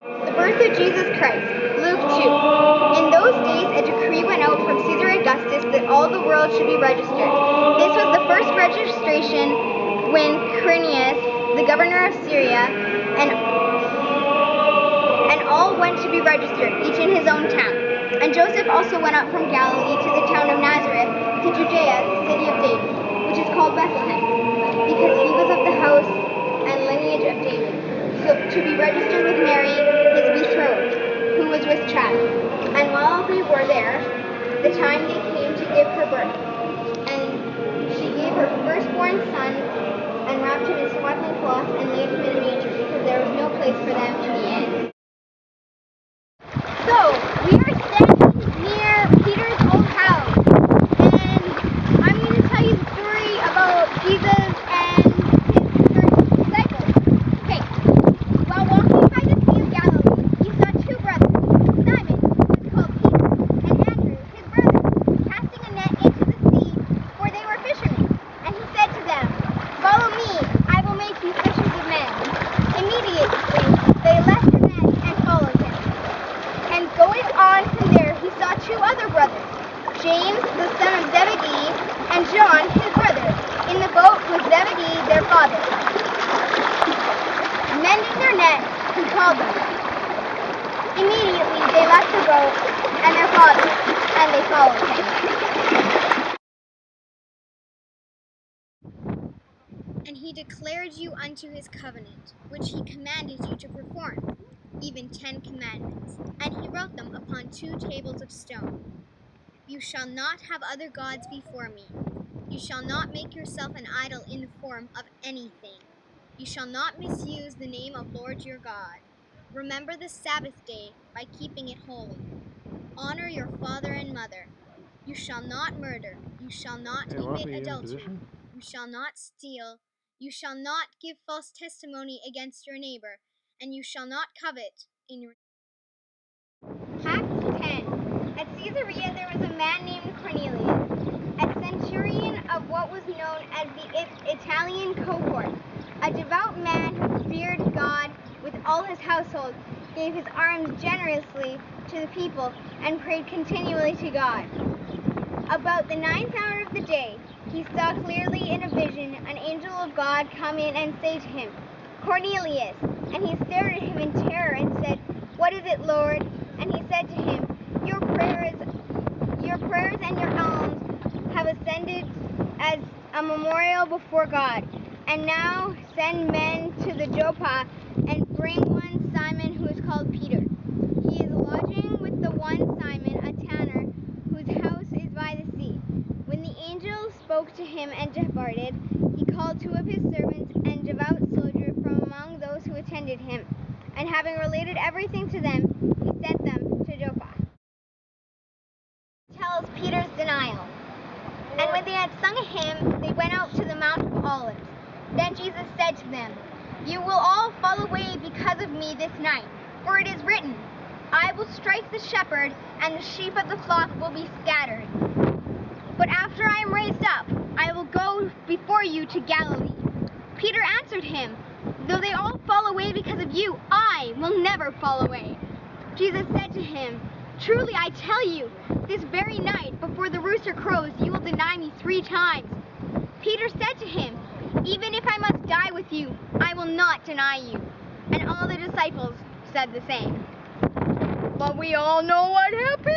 The birth of Jesus Christ. Luke 2. In those days a decree went out from Caesar Augustus that all the world should be registered. This was the first registration when Quirinius, the governor of Syria, and all went to be registered, each in his own town. And Joseph also went up from Galilee to the town of Nazareth, to Judea, the city of David, which is called Bethlehem, because he was of the house and lineage of David, so to be registered with Mary, his betrothed, who was with child. And while they were there, the time they came to give her birth. And she gave her firstborn son, and wrapped him in swaddling cloths, and laid him in a manger, because there was no place for them in the inn. So, we are standing near Peter's old house, and I'm going to tell you the story about Jesus and his first disciples. Okay, while walking by the Sea of Galilee, he saw two brothers, Simon, who was called Peter, and Andrew, his brother, casting a net into the sea, for they were fishermen. And he said to them, "Follow me, I will make you fishers of men." Immediately they left the net and followed him. And going on from there, he saw two other brothers, James, the son of Zebedee, and John, his brother, in the boat with Zebedee, their father, mending their nets. He called them. Immediately they left the boat and their father, and they followed him. And he declared you unto his covenant, which he commanded you to perform, even 10 commandments, and he wrote them upon 2 tables of stone. You shall not have other gods before me. You shall not make yourself an idol in the form of anything. You shall not misuse the name of Lord your God. Remember the Sabbath day by keeping it holy. Honor your father and mother. You shall not murder. You shall not commit adultery. You shall not steal. You shall not give false testimony against your neighbor, and you shall not covet in your Acts 10. At Caesarea there was a man named Cornelius, a centurion of what was known as the Italian cohort, a devout man who feared God with all his household, gave his alms generously to the people, and prayed continually to God. About the 9th hour of the day, he saw clearly in a vision an angel of God come in and say to him, "Cornelius." And he stared at him in terror and said, "What is it, Lord?" And he said to him, Your prayers and your alms have ascended as a memorial before God. And now send men to the Joppa and bring one Simon who is called Peter. He is lodging with the one Simon, a tanner, whose house is by the sea." When the angel spoke to him and departed, he called 2 of his servants and devout soldiers from among those who attended him, and having related everything to them, he sent them to Joppa. Tells Peter's denial. And when they had sung a hymn, they went out to the Mount of Olives. Then Jesus said to them, "You will all fall away because of me this night, for it is written, I will strike the shepherd, and the sheep of the flock will be scattered. But after I am raised up, I will go before you to Galilee." Peter answered him, "Though they all fall away because of you, I will never fall away." Jesus said to him, "Truly I tell you, this very night, before the rooster crows, you will deny me 3 times. Peter said to him, "Even if I must die with you, I will not deny you." And all the disciples said the same. But we all know what happened.